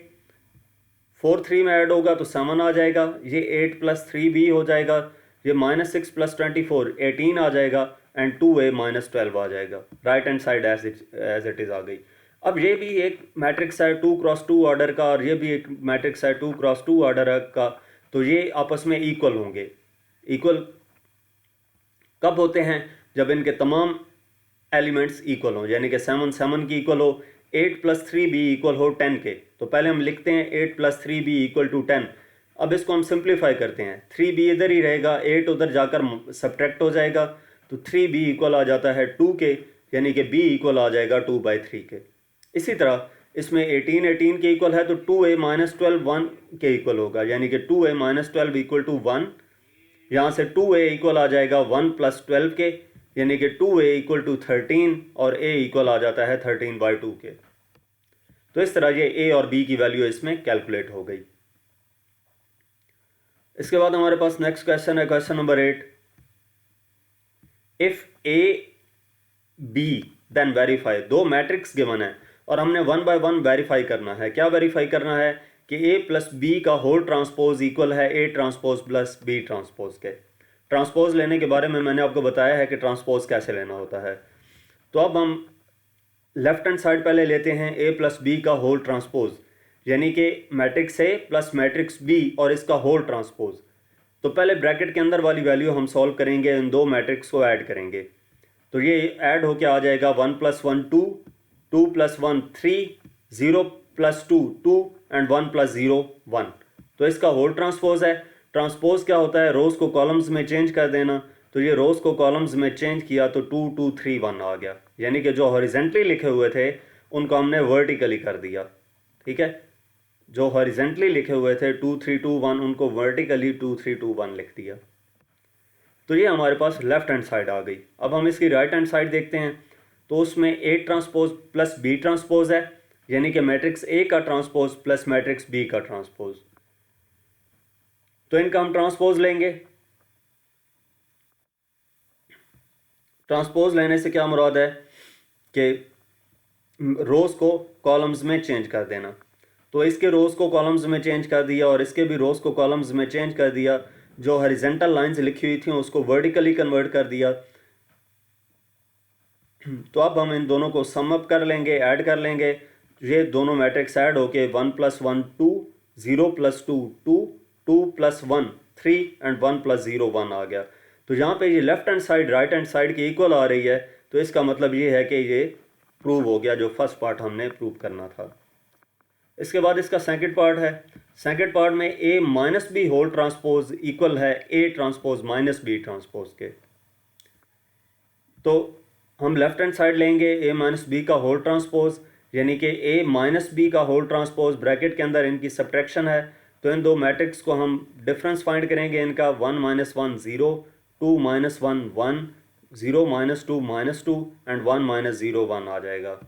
4 3 में ऐड होगा तो 7 आ जाएगा, ये 8 + 3b हो जाएगा, ये -6 + 24 18 आ जाएगा एंड 2a -12 आ जाएगा। Right hand side as it is आ गई। अब ये भी एक मैट्रिक्स है 2x2 ऑर्डर का और ये भी एक मैट्रिक्स है 2x2 ऑर्डर का, तो ये आपस में इक्वल होंगे। इक्वल कब होते हैं? जब इनके तमाम एलिमेंट्स इक्वल हो, यानी कि 7 7 की इक्वल हो, 8 + 3b इक्वल हो 10 के। तो पहले हम लिखते हैं 8 + 3b = 10। अब इसको हम सिंप्लीफाई करते हैं, 3b इधर ही रहेगा, 8 उधर जाकर सब्ट्रैक्ट हो जाएगा, तो 3b इक्वल आ जाता है 2 के, यानी कि b इक्वल आ जाएगा 2/3 के। इसी तरह इसमें 18 18 के इक्वल है, तो 2a -12 1 के इक्वल होगा, यानी कि 2a -12 = 1। यहाँ से 2a इक्वल आ जाएगा 1 + 12 के, यानी कि 2a = 13 और a इक्वल आ जाता है 13/2 के। तो इस तरह ये a और b की वैल्यू इसमें कैलकुलेट हो गई। इसके बाद हमारे पास नेक्स्ट क्वेश्चन है, question number 8। If a b then verify. दो मैट्रिक्स गिवन है और हमने 1 बाय 1 वेरीफाई करना है। क्या वेरीफाई करना है कि a + b का होल ट्रांसपोज इक्वल है a ट्रांसपोज + b ट्रांसपोज के। ट्रांसपोज लेने के बारे में मैंने आपको बताया है कि ट्रांसपोज कैसे लेना होता है। तो अब हम लेफ्ट हैंड साइड पहले लेते हैं a + b का होल ट्रांसपोज, यानी कि मैट्रिक्स a + मैट्रिक्स b और इसका होल ट्रांसपोज। तो पहले ब्रैकेट के अंदर वाली वैल्यू हम सॉल्व करेंगे, इन दो मैट्रिक्स को ऐड करेंगे, तो ये ऐड होके आ जाएगा 1 + 1 2, 2 + 1 3, 0 + 2 2 एंड 1 + 0 1। तो इसका होल ट्रांसपोज है। ट्रांसपोज क्या होता है? रोज़ को कॉलम्स में चेंज कर देना। तो ये रोज़ को कॉलम्स में चेंज किया तो 2 2 3 1 आ गया, यानी कि जो हॉरिजेंटली लिखे हुए थे उनको हमने वर्टिकली कर दिया। ठीक है, जो हॉरिजेंटली लिखे हुए थे 2 3 2 1 उनको वर्टिकली 2 3 2 1 लिख दिया। तो ये हमारे पास लेफ्ट हैंड साइड आ गई। अब हम इसकी राइट हैंड साइड देखते हैं, तो उसमें a ट्रांसपोज + b ट्रांसपोज है, यानी कि मैट्रिक्स a का ट्रांसपोज + मैट्रिक्स b का ट्रांसपोज। तो इनका हम ट्रांसपोज लेंगे। ट्रांसपोज लेने से क्या मुराद है कि रोज़ को कॉलम्स में चेंज कर देना। तो इसके रोज़ को कॉलम्स में चेंज कर दिया और इसके भी रोज़ को कॉलम्स में चेंज कर दिया। जो हॉरिजॉन्टल लाइंस लिखी हुई थी उसको वर्टिकली कन्वर्ट कर दिया। तो अब हम इन दोनों को सम अप कर लेंगे, ऐड कर लेंगे। ये दोनों मैट्रिक्स ऐड होके 1 + 1 2, 0 + 2 2, 2 + 1 3 एंड 1 + 0 1 आ गया। तो यहाँ पे ये left hand side right hand side की इक्वल आ रही है, तो इसका मतलब ये है कि ये प्रूव हो गया जो फर्स्ट पार्ट हमने प्रूव करना था। इसके बाद इसका सेकंड पार्ट है। सेकंड पार्ट में a - b whole transpose equal है a ट्रांसपोज - b ट्रांसपोज के। तो हम लेफ्ट हैंड साइड लेंगे a - b का होल ट्रांसपोज, यानी कि a - b का होल ट्रांसपोज, ब्रैकेट के अंदर इनकी सब्ट्रैक्शन है। तो इन दो मैट्रिक्स को हम डिफरेंस फाइंड करेंगे इनका, 1 - 1 0, 2 - 1 1, 0 - 2 -2 एंड 1 - 0 1 आ जाएगा।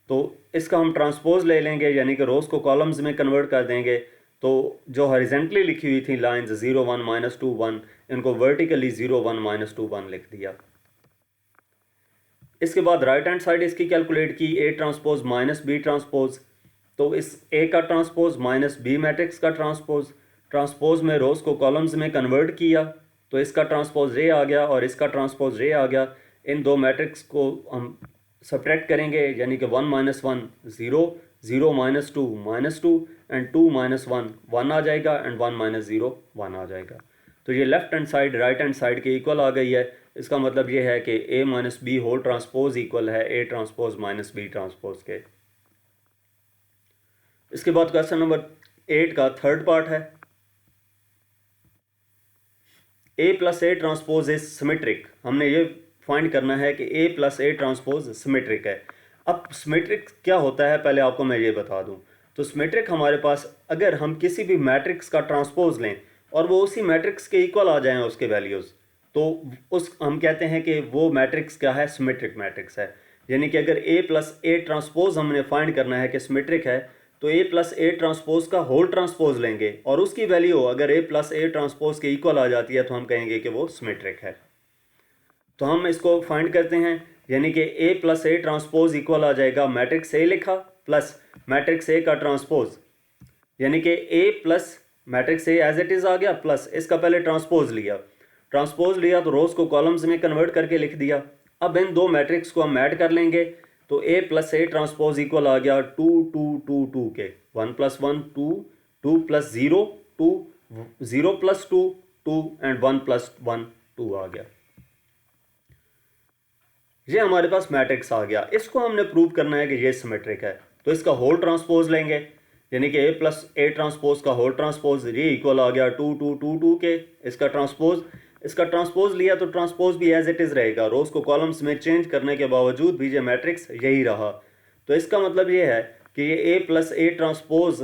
तो इसका हम ट्रांसपोज ले लेंगे, यानी कि रोज़ को कॉलम्स में कन्वर्ट कर देंगे। तो जो हॉरिजेंटली लिखी हुई थी लाइंस 0 1 -2 1, इनको वर्टिकली 0 1 -2 1 लिख दिया। इसके बाद राइट हैंड साइड इसकी कैलकुलेट की, a ट्रांसपोज - b ट्रांसपोज। तो इस a का ट्रांसपोज -b मैट्रिक्स का ट्रांसपोज, ट्रांसपोज में रोज़ को कॉलम्स में कन्वर्ट किया, तो इसका ट्रांसपोज ये आ गया और इसका ट्रांसपोज ये आ गया। इन दो मैट्रिक्स को हम सब्ट्रैक्ट करेंगे, यानी कि 1 - 1 0, 0 - 2 -2 एंड 2 - 1 1 आ जाएगा एंड 1 - 0 1 आ जाएगा। तो ये left hand side right hand side के इक्वल आ गई है। इसका मतलब ये है कि a - b whole transpose equal है a ट्रांसपोज - b ट्रांसपोज के। इसके बाद क्वेश्चन नंबर 8 का थर्ड पार्ट है, a + a transpose is symmetric. हमने ये फाइंड करना है कि a + a ट्रांसपोज सिमेट्रिक है। अब सिमेट्रिक क्या होता है पहले आपको मैं ये बता दूं। तो सिमेट्रिक हमारे पास अगर हम किसी भी मैट्रिक्स का ट्रांसपोज लें और वो उसी मैट्रिक्स के इक्वल आ जाएं उसके वैल्यूज़, तो उस हम कहते हैं कि वो मैट्रिक्स क्या है, सिमेट्रिक मैट्रिक्स है। यानी कि अगर a + a ट्रांसपोज हमने फाइंड करना है कि सिमेट्रिक है, तो a + a ट्रांसपोज का होल ट्रांसपोज लेंगे और उसकी वैल्यू अगर a + a ट्रांसपोज के इक्वल आ जाती है तो हम कहेंगे कि वो सिमेट्रिक है। तो हम इसको फाइंड करते हैं, यानी कि a + a ट्रांसपोज इक्वल आ जाएगा मैट्रिक्स a लिखा प्लस मैट्रिक्स a का ट्रांसपोज, यानी कि a plus matrix a as it is आ गया प्लस इसका पहले ट्रांसपोज लिया। ट्रांसपोज लिया तो रोज को कॉलम्स में कन्वर्ट करके लिख दिया। अब इन दो मैट्रिक्स को हम ऐड कर लेंगे तो ए प्लस ए ट्रांसपोज इक्वल आ गया 2 2 2 2 के 1 plus 1 2 2 plus 0 2 0 plus 2 2 and 1 plus 1 2 आ गया। ये हमारे पास मैट्रिक्स आ गया। इसको हमने प्रूव करना है कि ये सिमेट्रिक है, तो इसका होल ट्रांसपोज लेंगे, यानी कि ए प्लस ए ट्रांसपोज का होल ट्रांसपोज, ये इक्वल आ गया 2 2 2 2 के। इसका ट्रांसपोज लिया तो ट्रांसपोज भी एज इट इज़ रहेगा, रोज को कॉलम्स में चेंज करने के बावजूद भी ये मैट्रिक्स यही रहा। तो इसका मतलब ये है कि ये ए प्लस ए ट्रांसपोज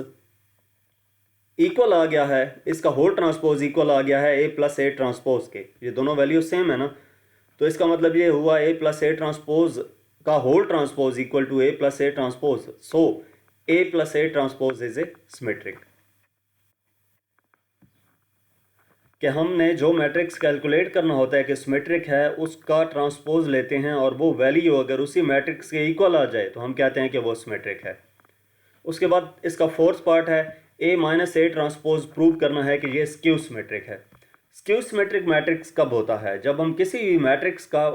इक्वल आ गया है, इसका होल ट्रांसपोज इक्वल आ गया है ए प्लस ए ट्रांसपोज के। ये दोनों वैल्यू सेम है ना, तो इसका मतलब ये हुआ ए प्लस ए ट्रांसपोज का whole transpose equal to A plus A transpose. So A plus A transpose is a symmetric. कि हमने जो मैट्रिक्स कैलकुलेट करना होता है कि सिमेट्रिक है, उसका ट्रांसपोज लेते हैं और वो वैल्यू अगर उसी मैट्रिक्स के इक्वल आ जाए तो हम कहते हैं कि वो सिमेट्रिक है। उसके बाद इसका फोर्थ पार्ट है ए माइनस ए ट्रांसपोज प्रूव करना है कि ये स्क्यू सिमेट्रिक है। स्क्यू सिमेट्रिक मैट्रिक्स कब होता है? जब हम किसी भी मैट्रिक्स का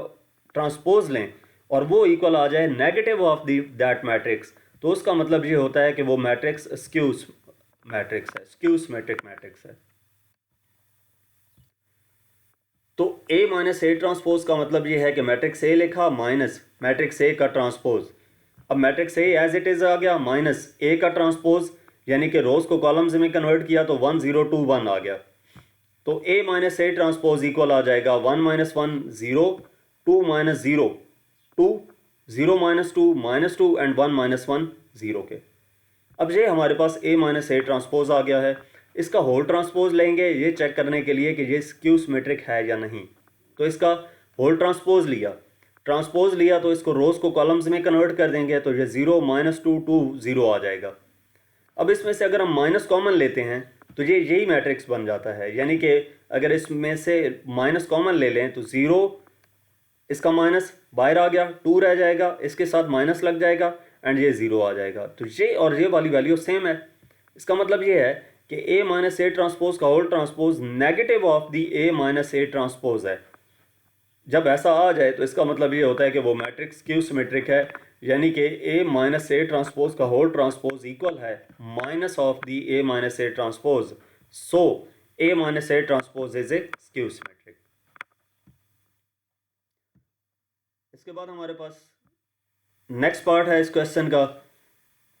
ट्रांसपोज लें और वो इक्वल आ जाए नेगेटिव ऑफ दैट मैट्रिक्स, तो उसका मतलब ये होता है कि वो मैट्रिक्स स्क्यू मैट्रिक्स है, स्क्यू सिमेट्रिक मैट्रिक्स है। तो ए माइनस ए ट्रांसपोज का मतलब ये है कि मैट्रिक्स ए लिखा माइनस मैट्रिक्स ए का ट्रांसपोज। अब matrix A as it is आ गया माइनस ए का ट्रांसपोज, यानी कि रोज को कॉलम्स में कन्वर्ट किया तो 1 0 2 1 आ गया। तो ए माइनस ए ट्रांसपोज इक्वल आ जाएगा 1 minus 1 0 2 minus 0 2 0 minus 2 minus 2 and 1 minus 1 0 के। अब ये हमारे पास ए माइनस ए ट्रांसपोज आ गया है। इसका होल ट्रांसपोज लेंगे ये चेक करने के लिए कि ये स्क्यू सिमेट्रिक है या नहीं। तो इसका होल ट्रांसपोज लिया तो इसको रोज को कॉलम्स में कन्वर्ट कर देंगे तो ये 0 माइनस 2 2 0 आ जाएगा। अब इसमें से अगर हम माइनस कॉमन लेते हैं तो ये यही मैट्रिक्स बन जाता है, यानी कि अगर इसमें से माइनस कॉमन ले लें तो 0 इसका माइनस बाहर आ गया, 2 रह जाएगा, इसके साथ माइनस लग जाएगा एंड ये 0 आ जाएगा। तो ये और ये वाली वैल्यू सेम है। इसका मतलब ये है कि ए माइनस ए ट्रांसपोज का whole transpose negative of the A minus A transpose है। जब ऐसा आ जाए तो इसका मतलब ये होता है कि वो मैट्रिक्स स्क्यू सिमेट्रिक है, यानी कि ए माइनस ए ट्रांसपोज का होल ट्रांसपोज इक्वल है minus of the A minus A transpose. So A minus A transpose is a skew symmetric. इसके बाद हमारे पास नेक्स्ट पार्ट है इस क्वेश्चन का,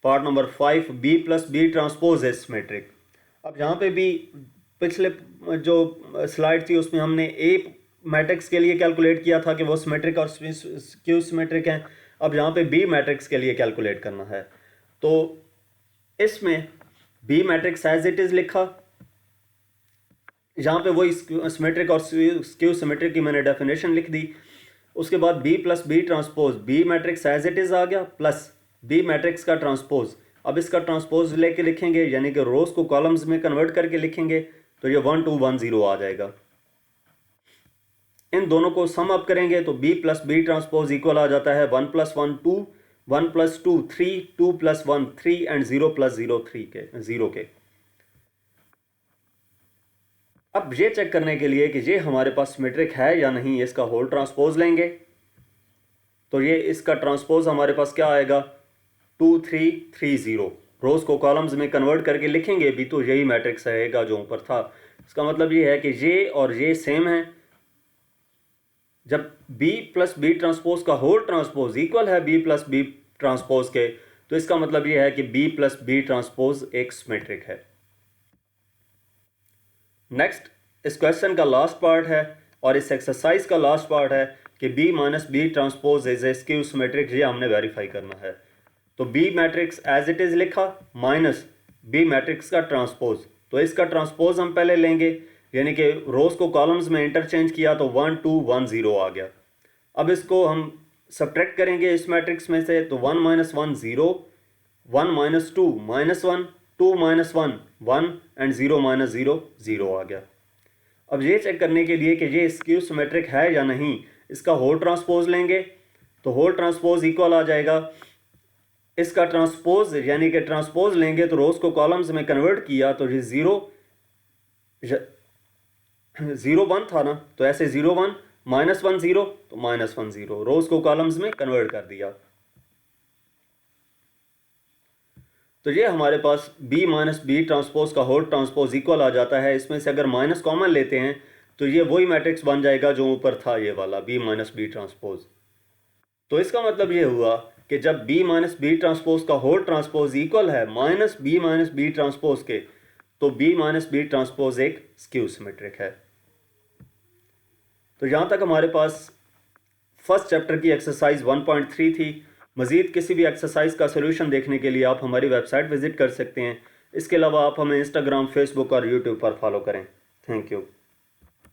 part number 5, B plus B transpose is symmetric. अब यहाँ पे भी पिछले जो स्लाइड थी उसमें हमने ए मैट्रिक्स के लिए कैलकुलेट किया था कि वो सिमेट्रिक और स्क्यू सिमेट्रिक हैं। अब यहाँ पे बी मैट्रिक्स के लिए कैलकुलेट करना है, तो इसमें B matrix as it is लिखा, यहाँ पे वही सिमेट्रिक और स्क्यू सिमेट्रिक की मैंने डेफिनेशन लिख दी। उसके बाद B plus B transpose, B matrix as it is आ गया प्लस बी मैट्रिक्स का ट्रांसपोज। अब इसका ट्रांसपोज लेके लिखेंगे, यानी कि रोज को कॉलम्स में कन्वर्ट करके लिखेंगे तो ये 1 2 1 0 आ जाएगा। इन दोनों को सम अप करेंगे तो B plus B transpose equal आ जाता है 1 plus 1 2 1 plus 2 3 2 plus 1 3 and 0 plus 0 3 के 0 के। अब ये चेक करने के लिए कि ये हमारे पास सिमेट्रिक है या नहीं, इसका होल ट्रांसपोज लेंगे तो ये इसका ट्रांसपोज हमारे पास क्या आएगा 2 3 3 0। रोज को कॉलम्स में कन्वर्ट करके लिखेंगे भी तो यही मैट्रिक्स रहेगा जो ऊपर था। इसका मतलब ये है कि ये और ये सेम है। जब b प्लस बी ट्रांसपोज का होल ट्रांसपोज इक्वल है b प्लस बी ट्रांसपोज के, तो इसका मतलब ये है कि b प्लस बी ट्रांसपोज एक सिमेट्रिक है। नेक्स्ट इस क्वेश्चन का लास्ट पार्ट है और इस एक्सरसाइज का लास्ट पार्ट है कि b minus B transpose is a skew symmetric. ये हमने वेरीफाई करना है। तो b matrix as it is लिखा माइनस b मैट्रिक्स का ट्रांसपोज, तो इसका ट्रांसपोज हम पहले लेंगे, यानी कि रोज को कॉलम्स में इंटरचेंज किया तो 1 2 1 0 आ गया। अब इसको हम सब्ट्रैक्ट करेंगे इस मैट्रिक्स में से, तो 1 minus 1 0 1 minus 2 minus 1 2 minus 1 1 and 0 minus 0 0 आ गया। अब ये चेक करने के लिए कि ये स्क्यू सिमेट्रिक है या नहीं, इसका होल ट्रांसपोज लेंगे तो होल ट्रांसपोज इक्वल आ जाएगा इसका ट्रांसपोज, यानी कि ट्रांसपोज लेंगे तो रोज को कॉलम्स में कन्वर्ट किया तो ये 0 0 1 था ना, तो ऐसे 0 1 -1 0 तो -1 0, रोज को कॉलम्स में कन्वर्ट कर दिया। तो ये हमारे पास b माइनस बी ट्रांसपोज का होल ट्रांसपोज इक्वल आ जाता है। इसमें से अगर माइनस कॉमन लेते हैं तो ये वही मैट्रिक्स बन जाएगा जो ऊपर था, ये वाला b माइनस बी ट्रांसपोज। तो इसका मतलब ये हुआ कि जब b माइनस बी ट्रांसपोज का होल ट्रांसपोज इक्वल है b माइनस बी ट्रांसपोज के, तो b माइनस बी ट्रांसपोज एक स्क्यू सिमेट्रिक है। तो यहाँ तक हमारे पास फर्स्ट चैप्टर की एक्सरसाइज 1.3 थी। मज़ीद किसी भी एक्सरसाइज का सोल्यूशन देखने के लिए आप हमारी वेबसाइट विज़िट कर सकते हैं। इसके अलावा आप हमें इंस्टाग्राम, फेसबुक और यूट्यूब पर फॉलो करें। Thank you.